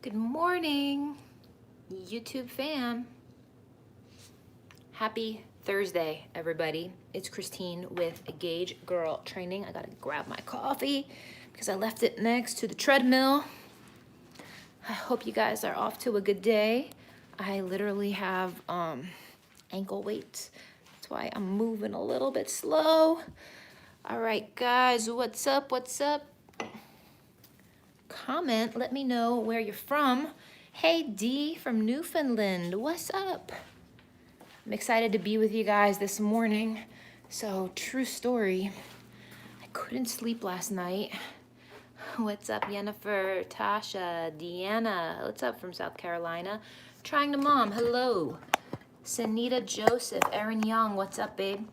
Good morning, YouTube fam. Happy Thursday, everybody. It's Christine with Gauge Girl Training. I gotta grab my coffee because I left it next to the treadmill. I hope you guys are off to a good day. I literally have ankle weights. That's why I'm moving a little bit slow. All right, guys, what's up? What's up? Comment, let me know where you're from. Hey, D from Newfoundland, what's up? I'm excited to be with you guys this morning. So, true story, I couldn't sleep last night. What's up, Jennifer, Tasha, Deanna, what's up from South Carolina? Trying to mom, hello. Sanita Joseph, Erin Young, what's up, babe?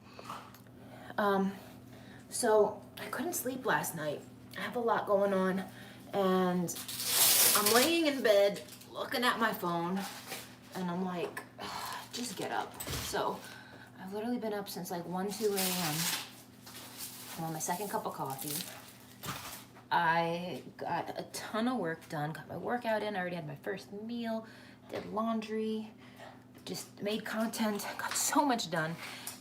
So, I couldn't sleep last night. I have a lot going on. And I'm laying in bed looking at my phone and I'm like, just get up. So I've literally been up since like 2 a.m. I'm on my second cup of coffee. I got a ton of work done, got my workout in. I already had my first meal, did laundry, just made content, got so much done.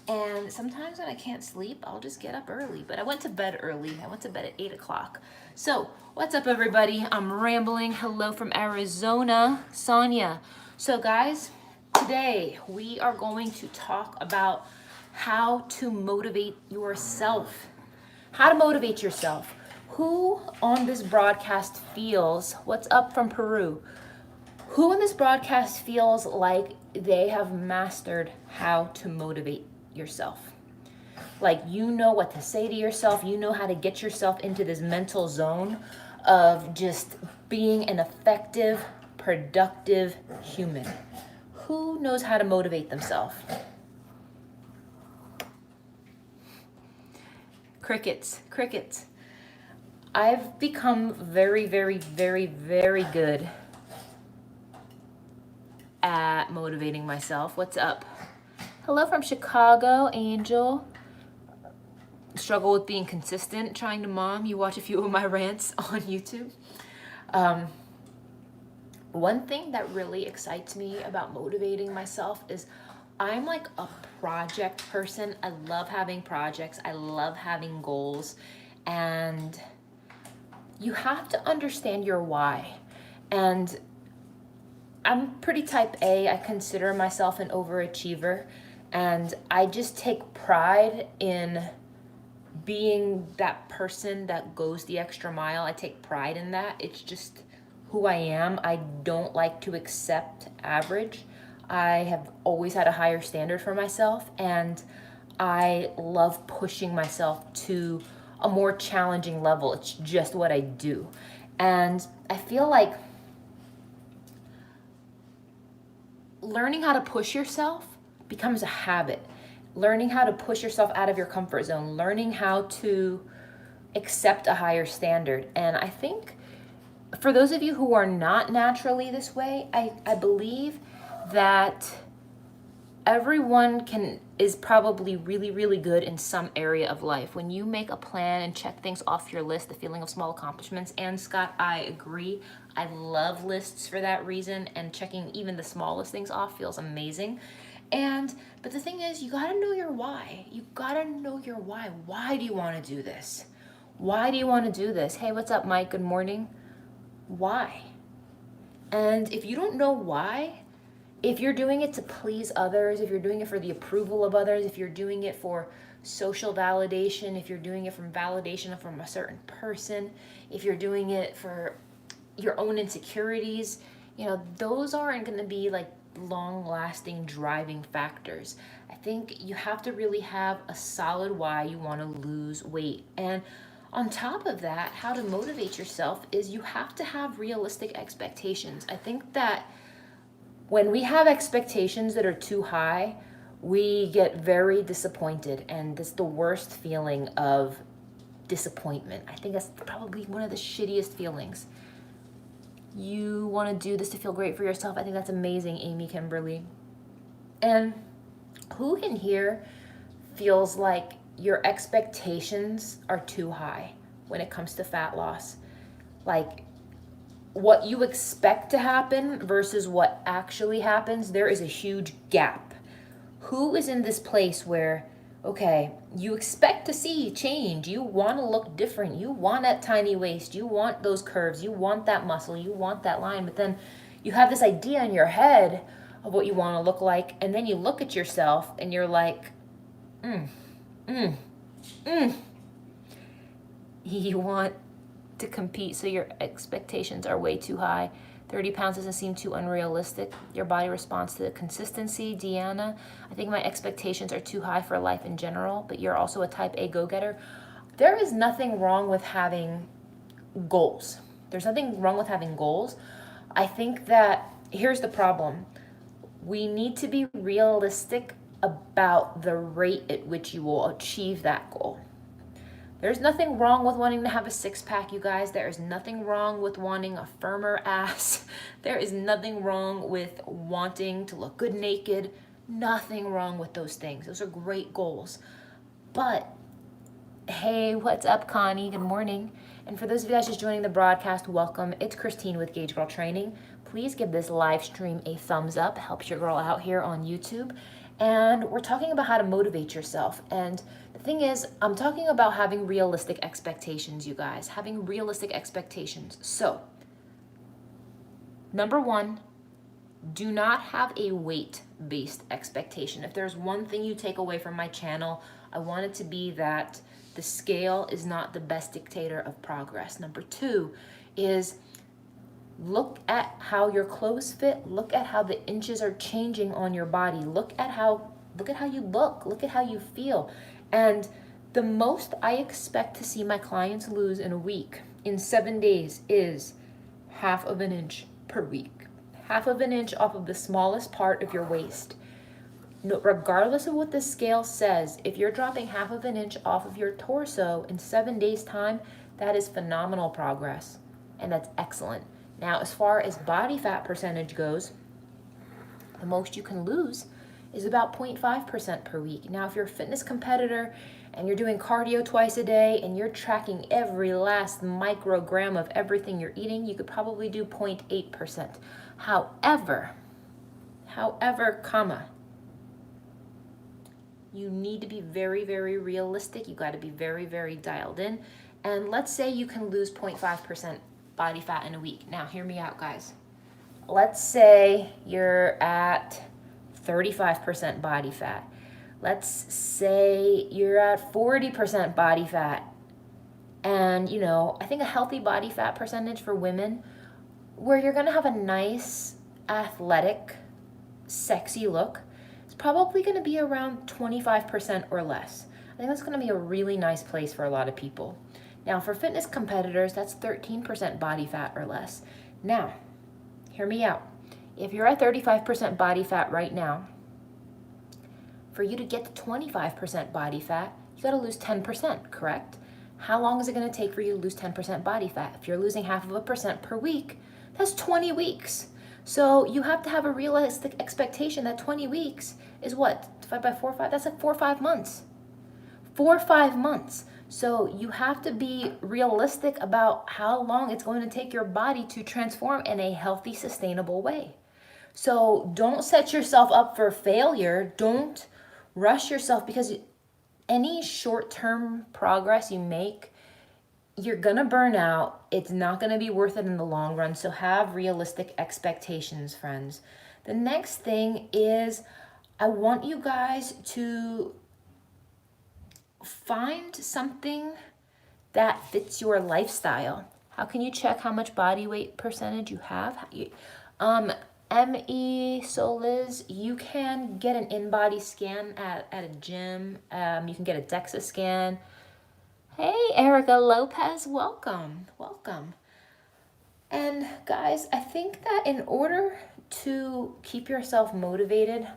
And sometimes when I can't sleep, I'll just get up early. But I went to bed early. I went to bed at 8 o'clock. So, what's up, everybody? I'm rambling. Hello from Arizona, Sonia. So, guys, today we are going to talk about how to motivate yourself. How to motivate yourself. Who on this broadcast feels, what's up from Peru? Who in this broadcast feels like they have mastered how to motivate yourself? Like, you know what to say to yourself, you know how to get yourself into this mental zone of just being an effective, productive human. Who knows how to motivate themselves? Crickets, crickets. I've become very, very, very, very good at motivating myself. What's up? Hello from Chicago, Angel. Struggle with being consistent, trying to mom. You watch a few of my rants on YouTube. One thing that really excites me about motivating myself is I'm like a project person. I love having projects. I love having goals. And you have to understand your why. And I'm pretty type A. I consider myself an overachiever. And I just take pride in being that person that goes the extra mile. I take pride in that. It's just who I am. I don't like to accept average. I have always had a higher standard for myself, and I love pushing myself to a more challenging level. It's just what I do. And I feel like learning how to push yourself becomes a habit. Learning how to push yourself out of your comfort zone, learning how to accept a higher standard. And I think for those of you who are not naturally this way, I believe that everyone is probably really, really good in some area of life. When you make a plan and check things off your list, the feeling of small accomplishments, and Scott, I agree. I love lists for that reason, and checking even the smallest things off feels amazing. But the thing is, you gotta know your why. You gotta know your why. Why do you wanna do this? Why do you wanna do this? Hey, what's up, Mike? Good morning. Why? And if you don't know why, if you're doing it to please others, if you're doing it for the approval of others, if you're doing it for social validation, if you're doing it from validation from a certain person, if you're doing it for your own insecurities, those aren't gonna be like long-lasting driving factors. I think you have to really have a solid why you want to lose weight. And on top of that, how to motivate yourself is you have to have realistic expectations. I think that when we have expectations that are too high, we get very disappointed, and it's the worst feeling of disappointment. I think that's probably one of the shittiest feelings. You want to do this to feel great for yourself. I think that's amazing, Amy Kimberly. And who in here feels like your expectations are too high when it comes to fat loss? Like, what you expect to happen versus what actually happens, there is a huge gap. Who is in this place where, okay, you expect to see change, you want to look different, you want that tiny waist, you want those curves, you want that muscle, you want that line, but then you have this idea in your head of what you want to look like, and then you look at yourself and you're like, mm, mm, mm. You want to compete, so your expectations are way too high. 30 pounds doesn't seem too unrealistic. Your body responds to the consistency. Deanna, I think my expectations are too high for life in general, but you're also a type A go-getter. There is nothing wrong with having goals. There's nothing wrong with having goals. I think that here's the problem. We need to be realistic about the rate at which you will achieve that goal. There's nothing wrong with wanting to have a six-pack, you guys. There is nothing wrong with wanting a firmer ass. There is nothing wrong with wanting to look good naked. Nothing wrong with those things. Those are great goals. But, hey, what's up, Connie? Good morning. And for those of you guys just joining the broadcast, welcome. It's Christine with Gauge Girl Training. Please give this live stream a thumbs up. Helps your girl out here on YouTube. And we're talking about how to motivate yourself. And the thing is, I'm talking about having realistic expectations, you guys. Having realistic expectations. So, number one, do not have a weight-based expectation. If there's one thing you take away from my channel, I want it to be that the scale is not the best dictator of progress. Number two is look at how your clothes fit. Look at how the inches are changing on your body. Look at how you look. Look at how you feel. And the most I expect to see my clients lose in a week, in 7 days, is 1/2 inch per week. 1/2 inch off of the smallest part of your waist. No, regardless of what the scale says, if you're dropping 1/2 inch off of your torso in 7 days' time, that is phenomenal progress. And that's excellent. Now, as far as body fat percentage goes, the most you can lose is about 0.5% per week. Now, if you're a fitness competitor and you're doing cardio twice a day and you're tracking every last microgram of everything you're eating, you could probably do 0.8%. However, you need to be very, very realistic. You got to be very, very dialed in. And let's say you can lose 0.5% body fat in a week. Now, hear me out, guys. Let's say you're at 35% body fat. Let's say you're at 40% body fat. And, I think a healthy body fat percentage for women, where you're going to have a nice, athletic, sexy look, is probably going to be around 25% or less. I think that's going to be a really nice place for a lot of people. Now, for fitness competitors, that's 13% body fat or less. Now, hear me out. If you're at 35% body fat right now, for you to get to 25% body fat, you got to lose 10%, correct? How long is it going to take for you to lose 10% body fat? If you're losing 0.5% per week, that's 20 weeks. So you have to have a realistic expectation that 20 weeks is what? Divided by 4 or 5? That's like 4 or 5 months. 4 or 5 months. So you have to be realistic about how long it's going to take your body to transform in a healthy, sustainable way. So don't set yourself up for failure. Don't rush yourself, because any short-term progress you make, you're going to burn out. It's not going to be worth it in the long run. So have realistic expectations, friends. The next thing is, I want you guys to find something that fits your lifestyle. How can you check how much body weight percentage you have? M.E. Solis, you can get an in-body scan at a gym. You can get a DEXA scan. Hey, Erica Lopez, welcome. And guys, I think that in order to keep yourself motivated,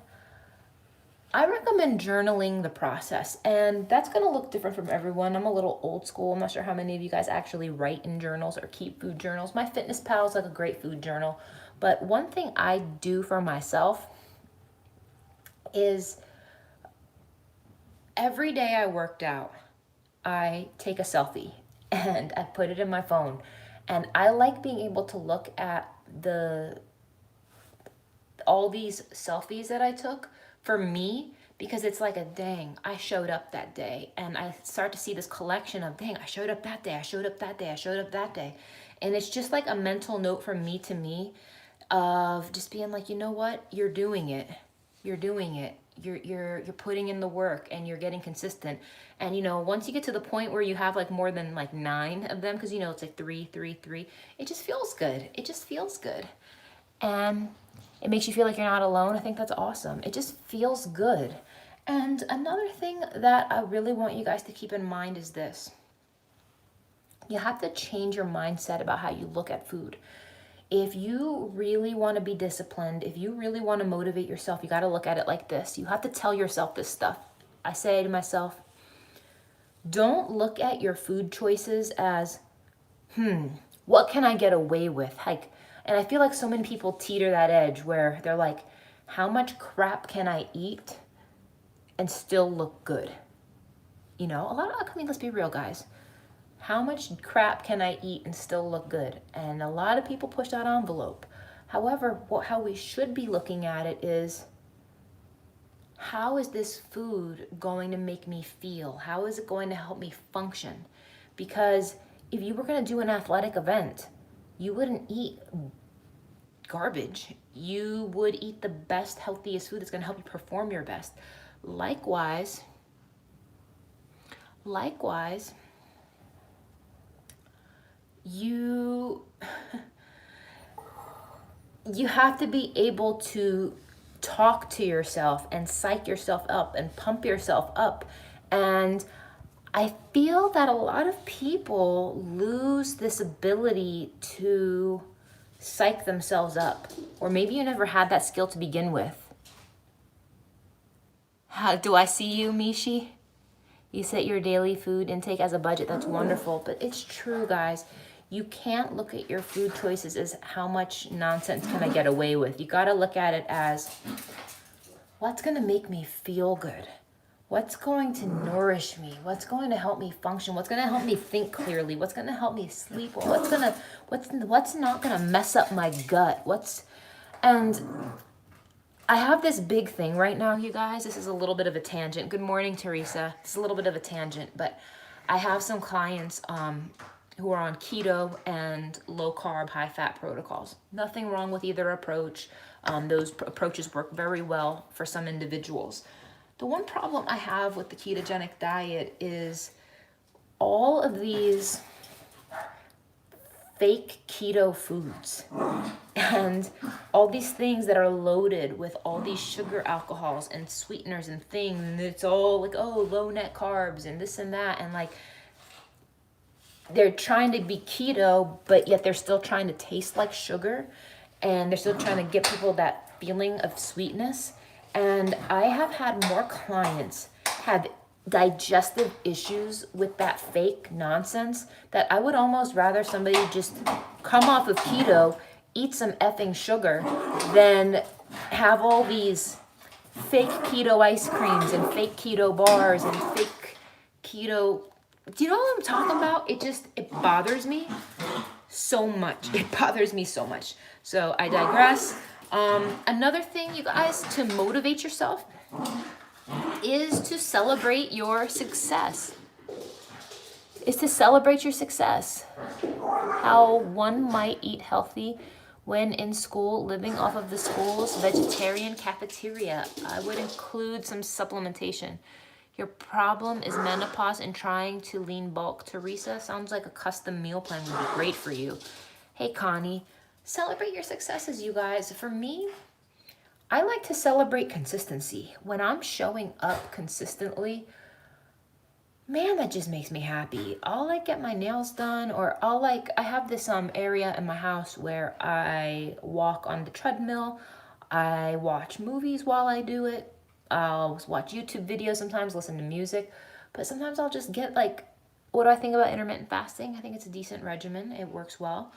I recommend journaling the process, and that's going to look different from everyone. I'm a little old school. I'm not sure how many of you guys actually write in journals or keep food journals. My Fitness Pal is like a great food journal, but one thing I do for myself is every day I worked out, I take a selfie and I put it in my phone, And I like being able to look at all these selfies that I took for me, because it's like a dang, I showed up that day. And I start to see this collection of, dang, I showed up that day, I showed up that day, I showed up that day. And it's just like a mental note from me to me of just being like, you know what, you're doing it. You're doing it. You're putting in the work and you're getting consistent. And you know, once you get to the point where you have like more than like 9 of them, because you know it's like 3, 3, 3, it just feels good. It just feels good. And it makes you feel like you're not alone. I think that's awesome. It just feels good. And another thing that I really want you guys to keep in mind is this. You have to change your mindset about how you look at food. If you really want to be disciplined, if you really want to motivate yourself, you got to look at it like this. You have to tell yourself this stuff. I say to myself, don't look at your food choices as, what can I get away with? Like, and I feel like so many people teeter that edge where they're like, how much crap can I eat and still look good? You know, I mean, let's be real, guys. How much crap can I eat and still look good? And a lot of people push that envelope. However, how we should be looking at it is, how is this food going to make me feel? How is it going to help me function? Because if you were going to do an athletic event, you wouldn't eat garbage. You would eat the best, healthiest food that's going to help you perform your best. Likewise, you have to be able to talk to yourself and psych yourself up and pump yourself up. And I feel that a lot of people lose this ability to psych themselves up. Or maybe you never had that skill to begin with. How do I see you, Mishi? You set your daily food intake as a budget. That's wonderful. But it's true, guys. You can't look at your food choices as how much nonsense can I get away with. You got to look at it as, what's going to make me feel good? What's going to nourish me? What's going to help me function? What's going to help me think clearly? What's going to help me sleep well? What's not going to mess up my gut? And I have this big thing right now, you guys. This is a little bit of a tangent. Good morning, Teresa. It's a little bit of a tangent, but I have some clients who are on keto and low carb, high fat protocols. Nothing wrong with either approach. Those approaches work very well for some individuals. The one problem I have with the ketogenic diet is all of these fake keto foods and all these things that are loaded with all these sugar alcohols and sweeteners and things, and it's all like, oh, low net carbs and this and that, and like they're trying to be keto, but yet they're still trying to taste like sugar, and they're still trying to get people that feeling of sweetness. And I have had more clients have digestive issues with that fake nonsense that I would almost rather somebody just come off of keto, eat some effing sugar, than have all these fake keto ice creams and fake keto bars and fake keto. Do you know what I'm talking about? It bothers me so much. It bothers me so much. So I digress. Another thing, you guys, to motivate yourself is to celebrate your success. How one might eat healthy when in school, living off of the school's vegetarian cafeteria. I would include some supplementation. Your problem is menopause and trying to lean bulk. Teresa, sounds like a custom meal plan would be great for you. Hey, Connie, celebrate your successes, you guys. For me, I like to celebrate consistency. When I'm showing up consistently, man, that just makes me happy. I'll like get my nails done, or I have this area in my house where I walk on the treadmill. I watch movies while I do it. I'll watch YouTube videos sometimes, listen to music, but sometimes I'll just get like, what do I think about intermittent fasting? I think it's a decent regimen. It works well.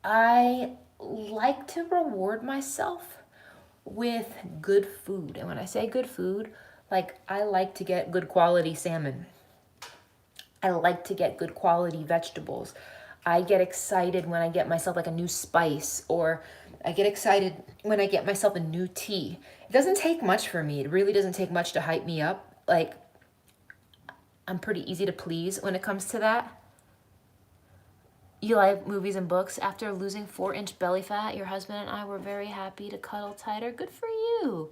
I like to reward myself with good food. And when I say good food, like I like to get good quality salmon. I like to get good quality vegetables. I get excited when I get myself like a new spice, or I get excited when I get myself a new tea. It doesn't take much for me. It really doesn't take much to hype me up. Like, I'm pretty easy to please when it comes to that. You like movies and books. After losing 4-inch belly fat, your husband and I were very happy to cuddle tighter. Good for you.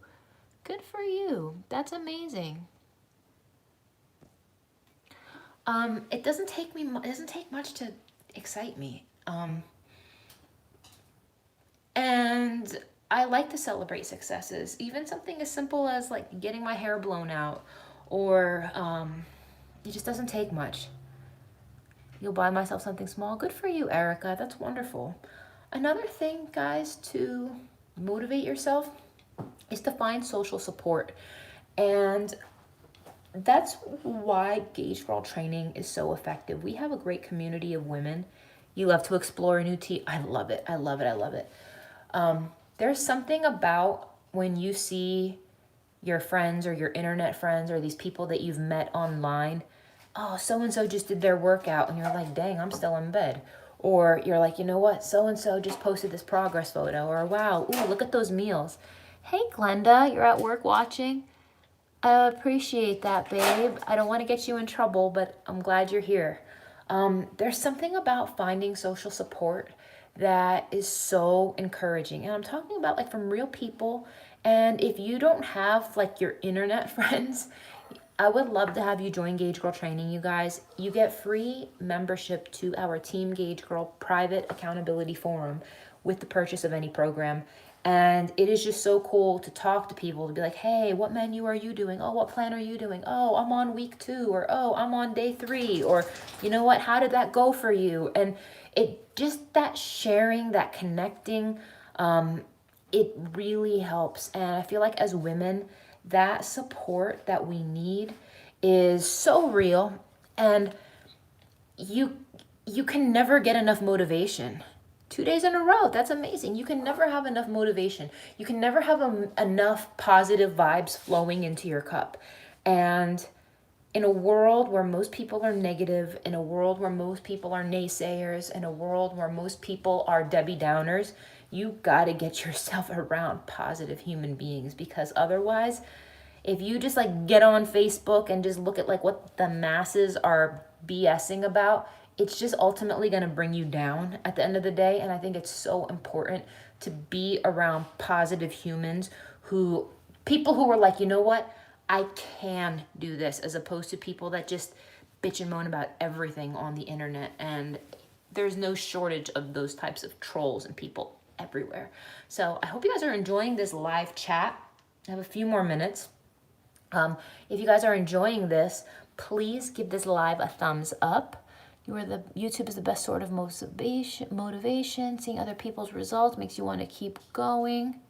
Good for you. That's amazing. It doesn't take much to excite me. And I like to celebrate successes, even something as simple as like getting my hair blown out, or it just doesn't take much. You'll buy myself something small. Good for you, Erica. That's wonderful. Another thing, guys, to motivate yourself is to find social support. And that's why Gauge Girl training is so effective. We have a great community of women. You love to explore a new tea. I love it. I love it. I love it. There's something about when you see your friends or your internet friends or these people that you've met online. Oh, so-and-so just did their workout, and you're like, dang, I'm still in bed. Or you're like, you know what, so-and-so just posted this progress photo, or wow, ooh, look at those meals. Hey, Glenda, you're at work watching? I appreciate that, babe. I don't want to get you in trouble, but I'm glad you're here. There's something about finding social support that is so encouraging. And I'm talking about like from real people. And if you don't have like your internet friends, I would love to have you join Gauge Girl Training, you guys. You get free membership to our Team Gauge Girl private accountability forum with the purchase of any program. And it is just so cool to talk to people, to be like, hey, what menu are you doing? Oh, what plan are you doing? Oh, I'm on week 2, or oh, I'm on day 3, or you know what, how did that go for you? And it just, that sharing, that connecting, it really helps. And I feel like as women, that support that we need is so real, and you can never get enough motivation. 2 days in a row, that's amazing. You can never have enough motivation. You can never have enough positive vibes flowing into your cup. And in a world where most people are negative, in a world where most people are naysayers, in a world where most people are Debbie Downers, you got to get yourself around positive human beings, because otherwise, if you just like get on Facebook and just look at like what the masses are BSing about, it's just ultimately going to bring you down at the end of the day. And I think it's so important to be around positive humans, people who are like, you know what, I can do this, as opposed to people that just bitch and moan about everything on the internet. And there's no shortage of those types of trolls and people everywhere. So I hope you guys are enjoying this live chat. I have a few more minutes. If you guys are enjoying this, please give this live a thumbs up. YouTube is the best sort of motivation. Seeing other people's results makes you want to keep going.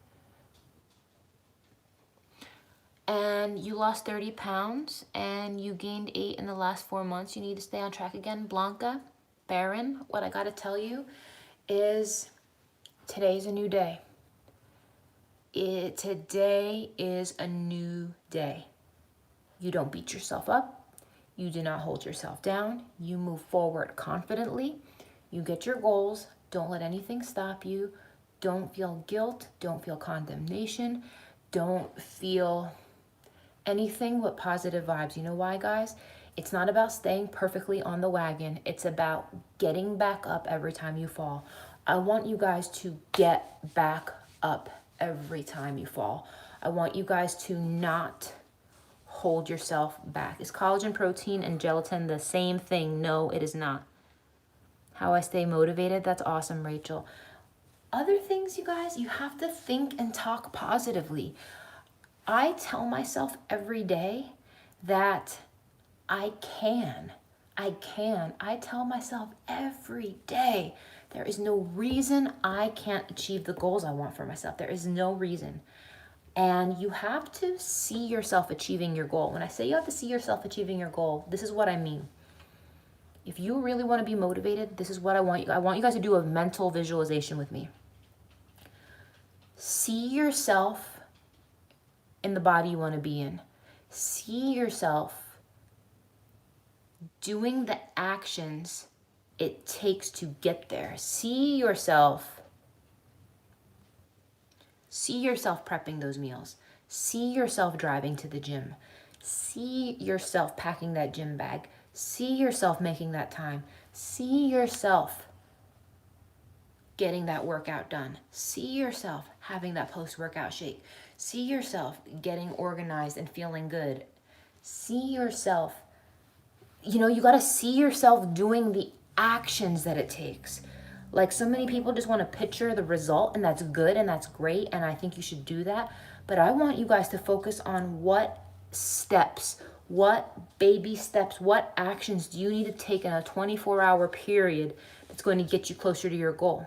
And you lost 30 pounds and you gained 8 in the last 4 months. You need to stay on track again. Blanca, Baron, what I got to tell you is today's a new day. Today is a new day. You don't beat yourself up. You do not hold yourself down. You move forward confidently. You get your goals. Don't let anything stop you. Don't feel guilt. Don't feel condemnation. Don't feel anything but positive vibes. You know why, guys? It's not about staying perfectly on the wagon. It's about getting back up every time you fall. I want you guys to get back up every time you fall. I want you guys to not hold yourself back. Is collagen, protein, and gelatin the same thing? No, it is not. How I stay motivated? That's awesome, Rachel. Other things, you guys, you have to think and talk positively. I tell myself every day that I can. I tell myself every day, there is no reason I can't achieve the goals I want for myself. There is no reason. And you have to see yourself achieving your goal. When I say you have to see yourself achieving your goal, this is what I mean. If you really want to be motivated, this is what I want you. I want you guys to do a mental visualization with me. See yourself in the body you want to be in. See yourself doing the actions it takes to get there. See yourself prepping those meals. See yourself driving to the gym. See yourself packing that gym bag. See yourself making that time. See yourself getting that workout done. See yourself having that post-workout shake. See yourself getting organized and feeling good. See yourself, you got to see yourself doing the actions that it takes. Like, so many people just want to picture the result, and that's good and that's great, and I think you should do that. But I want you guys to focus on what steps, what baby steps, what actions do you need to take in a 24-hour period that's going to get you closer to your goal.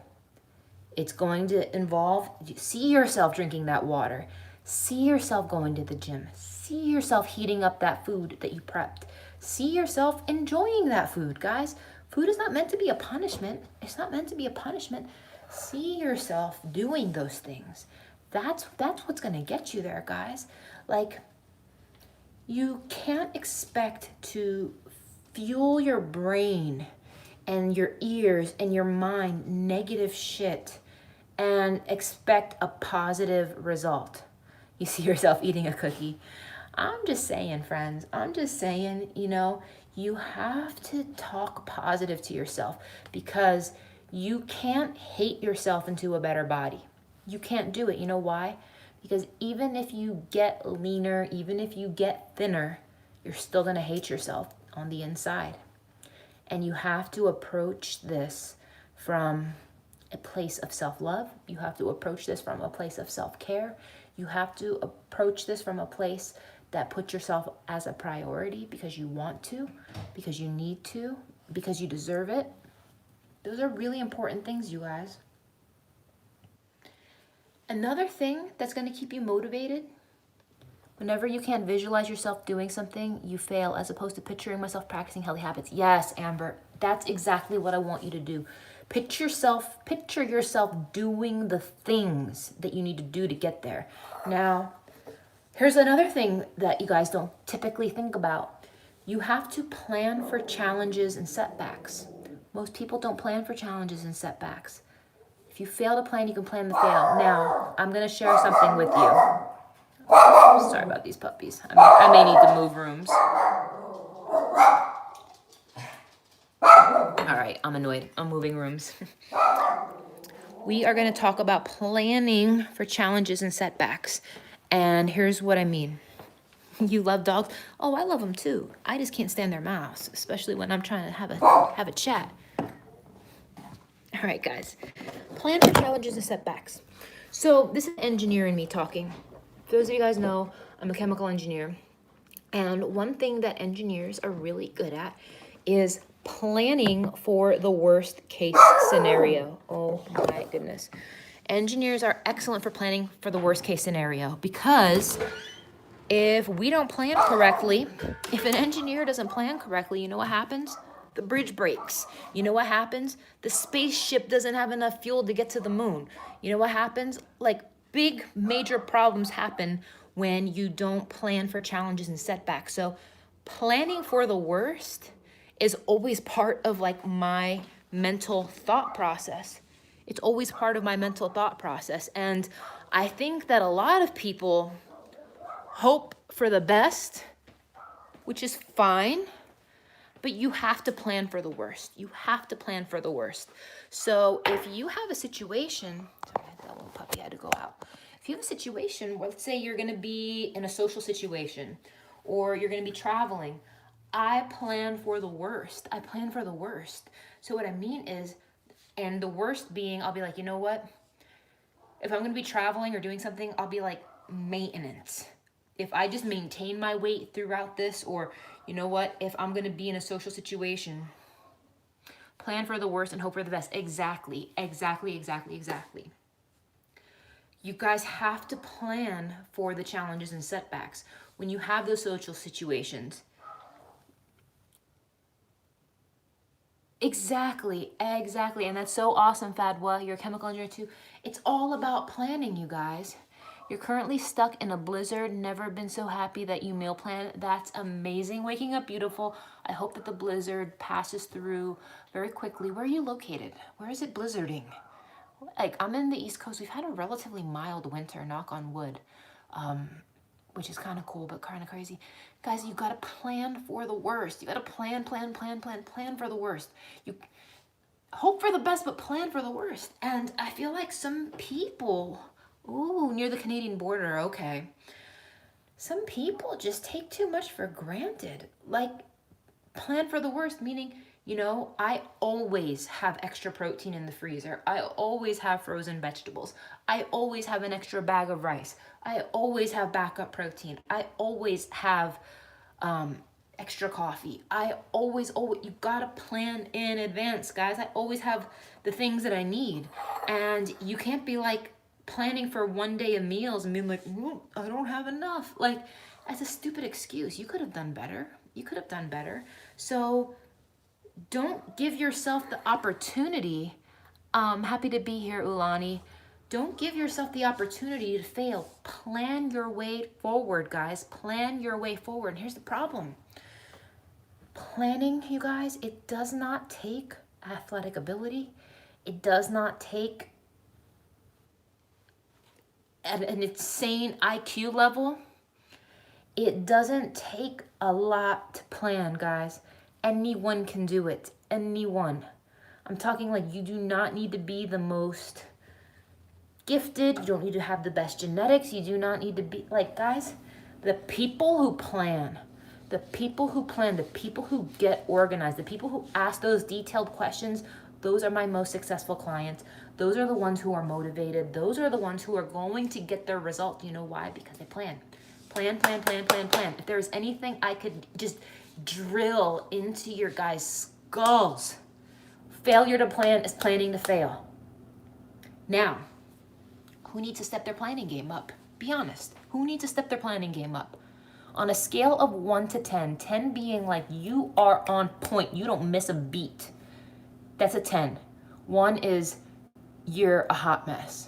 It's going to involve, see yourself drinking that water. See yourself going to the gym. See yourself heating up that food that you prepped. See yourself enjoying that food, guys. Food is not meant to be a punishment. It's not meant to be a punishment. See yourself doing those things. That's what's going to get you there, guys. Like, you can't expect to fuel your brain and your ears and your mind negative shit and expect a positive result. You see yourself eating a cookie. I'm just saying, friends, you have to talk positive to yourself, because you can't hate yourself into a better body. You can't do it. You know why? Because even if you get leaner, even if you get thinner, you're still going to hate yourself on the inside. And you have to approach this from a place of self-love. You have to approach this from a place of self-care. You have to approach this from a place that puts yourself as a priority, because you want to, because you need to, because you deserve it. Those are really important things, you guys. Another thing that's going to keep you motivated, whenever you can't visualize yourself doing something, you fail, as opposed to picturing myself practicing healthy habits. Yes, Amber, that's exactly what I want you to do. Picture yourself doing the things that you need to do to get there. Now, here's another thing that you guys don't typically think about. You have to plan for challenges and setbacks. Most people don't plan for challenges and setbacks. If you fail to plan, you can plan to fail. Now, I'm going to share something with you. Sorry about these puppies. I may need to move rooms. All right, I'm annoyed. I'm moving rooms. We are going to talk about planning for challenges and setbacks. And here's what I mean. You love dogs? Oh, I love them too. I just can't stand their mouths, especially when I'm trying to have a chat. All right, guys. Plan for challenges and setbacks. So this is an engineer in me talking. For those of you guys know, I'm a chemical engineer. And one thing that engineers are really good at is planning for the worst case scenario. Oh my goodness. Engineers are excellent for planning for the worst case scenario, because if we don't plan correctly, if an engineer doesn't plan correctly, you know what happens? The bridge breaks. You know what happens? The spaceship doesn't have enough fuel to get to the moon. You know what happens? Like, big major problems happen when you don't plan for challenges and setbacks. So planning for the worst is always part of like my mental thought process. It's always part of my mental thought process. And I think that a lot of people hope for the best, which is fine, but you have to plan for the worst. You have to plan for the worst. So if you have a situation, sorry, that little puppy had to go out. If you have a situation where, let's say you're gonna be in a social situation, or you're gonna be traveling, I plan for the worst. I plan for the worst. So what I mean is, and the worst being, I'll be like, you know what? If I'm gonna be traveling or doing something, I'll be like, maintenance. If I just maintain my weight throughout this, or you know what? If I'm gonna be in a social situation, plan for the worst and hope for the best. Exactly. You guys have to plan for the challenges and setbacks. When you have those social situations, Exactly. And that's so awesome, Fadwa. You're a chemical engineer too. It's all about planning, you guys. You're currently stuck in a blizzard, never been so happy that you meal plan. That's amazing. Waking up beautiful. I hope that the blizzard passes through very quickly. Where are you located? Where is it blizzarding? Like, I'm in the East Coast. We've had a relatively mild winter, knock on wood, which is kind of cool, but kind of crazy. Guys, you got to plan for the worst. You got to plan for the worst. You hope for the best, but plan for the worst. And I feel like some people, ooh, near the Canadian border, okay. Some people just take too much for granted. Like, plan for the worst, meaning, you know, I always have extra protein in the freezer. I always have frozen vegetables. I always have an extra bag of rice. I always have backup protein. I always have extra coffee. I always, you gotta plan in advance, guys. I always have the things that I need. And you can't be like planning for one day of meals and being like, I don't have enough. Like, that's a stupid excuse. You could have done better. You could have done better. So don't give yourself the opportunity. Happy to be here, Ulani. Don't give yourself the opportunity to fail. Plan your way forward, guys. Plan your way forward. And here's the problem. Planning, you guys, it does not take athletic ability. It does not take an insane IQ level. It doesn't take a lot to plan, guys. Anyone can do it. Anyone. I'm talking like you do not need to be the most gifted. You don't need to have the best genetics. You do not need to be like, guys, the people who plan, the people who get organized, the people who ask those detailed questions, those are my most successful clients. Those are the ones who are motivated. Those are the ones who are going to get their result. You know why? Because they plan. Plan. If there's anything I could just drill into your guys' skulls, failure to plan is planning to fail. Now, who needs to step their planning game up? Be honest. Who needs to step their planning game up? On a scale of 1 to 10, 10 being like you are on point, you don't miss a beat. That's a 10. 1 is you're a hot mess.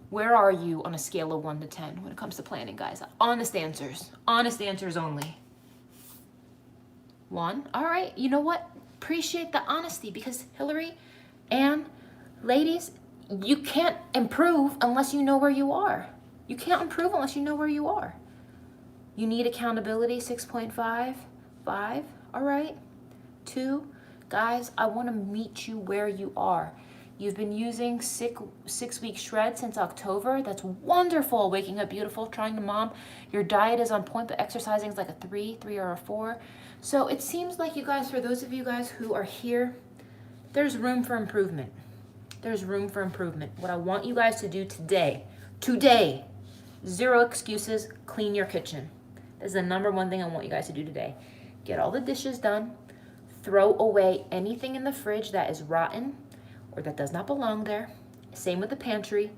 Where are you on a scale of 1 to 10 when it comes to planning, guys? Honest answers only. 1. All right, you know what? Appreciate the honesty, because Hillary and ladies, you can't improve unless you know where you are. You can't improve unless you know where you are. You need accountability, 6.5. 5, all right. 2, guys, I want to meet you where you are. You've been using 6-week shred since October. That's wonderful. Waking up beautiful, trying to mom. Your diet is on point, but exercising is like a 3 or a 4. So it seems like you guys, for those of you guys who are here, there's room for improvement. There's room for improvement. What I want you guys to do today, 0 excuses, clean your kitchen. This is the number one thing I want you guys to do today. Get all the dishes done. Throw away anything in the fridge that is rotten or that does not belong there. Same with the pantry.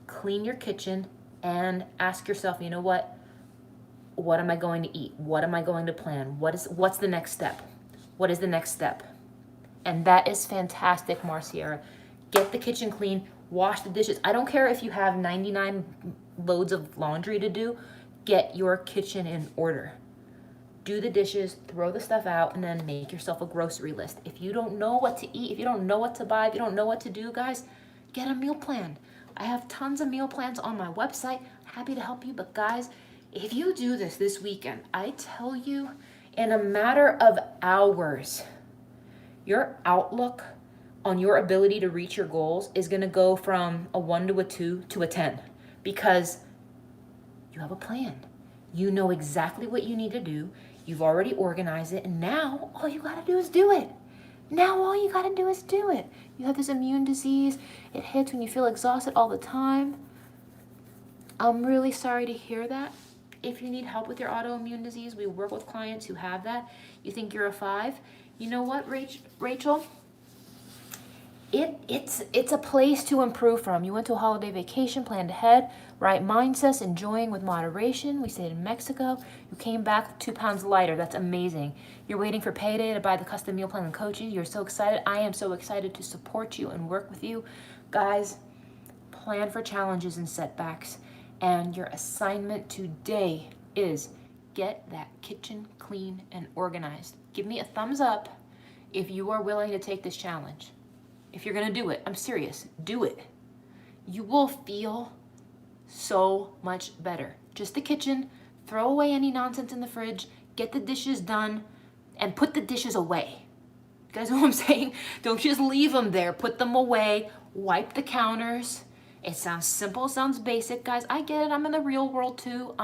Clean your kitchen and ask yourself, you know what? What am I going to eat? What am I going to plan? What's the next step? What is the next step? And that is fantastic, Marciera. Get the kitchen clean, wash the dishes. I don't care if you have 99 loads of laundry to do. Get your kitchen in order. Do the dishes, throw the stuff out, and then make yourself a grocery list. If you don't know what to eat, if you don't know what to buy, if you don't know what to do, guys, get a meal plan. I have tons of meal plans on my website. Happy to help you, but guys, if you do this weekend, I tell you, in a matter of hours, your outlook on your ability to reach your goals is going to go from a 1 to a 2 to a 10, because you have a plan. You know exactly what you need to do. You've already organized it, and now all you got to do is do it. You have this immune disease. It hits when you feel exhausted all the time. I'm really sorry to hear that. If you need help with your autoimmune disease, we work with clients who have that. You think you're a 5. You know what, Rachel? It's a place to improve from. You went to a holiday vacation, planned ahead, right mindsets, enjoying with moderation. We stayed in Mexico. You came back 2 pounds lighter. That's amazing. You're waiting for payday to buy the custom meal plan and coaching. You're so excited. I am so excited to support you and work with you. Guys, plan for challenges and setbacks. And your assignment today is get that kitchen clean and organized. Give me a thumbs up if you are willing to take this challenge. If you're gonna do it, I'm serious, do it. You will feel so much better. Just the kitchen, throw away any nonsense in the fridge, get the dishes done, and put the dishes away. You guys know what I'm saying? Don't just leave them there, put them away, wipe the counters. It sounds simple, sounds basic, guys. I get it, I'm in the real world too.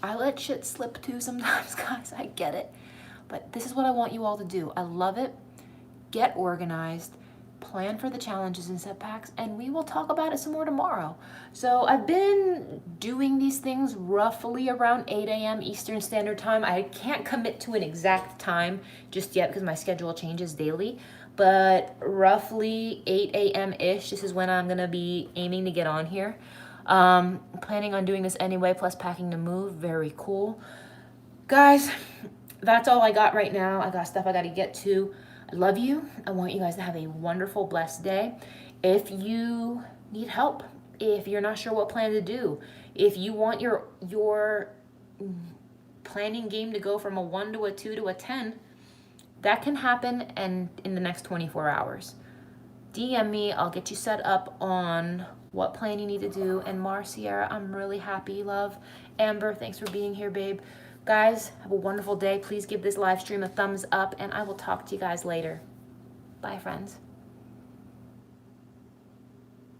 I let shit slip too sometimes, guys, I get it. But this is what I want you all to do. I love it. Get organized, plan for the challenges and setbacks, and we will talk about it some more tomorrow. So I've been doing these things roughly around 8 a.m. Eastern Standard Time. I can't commit to an exact time just yet because my schedule changes daily, but roughly 8 a.m.-ish, this is when I'm gonna be aiming to get on here. Planning on doing this anyway, plus packing to move, very cool. Guys, that's all I got right now. I got stuff I gotta get to. I love you. I want you guys to have a wonderful, blessed day. If you need help, if you're not sure what plan to do, if you want your planning game to go from a 1 to a 2 to a 10, that can happen and in the next 24 hours. DM me, I'll get you set up on what plan you need to do. And Marcia, I'm really happy, love. Amber, thanks for being here, babe. Guys, have a wonderful day. Please give this live stream a thumbs up, and I will talk to you guys later. Bye, friends.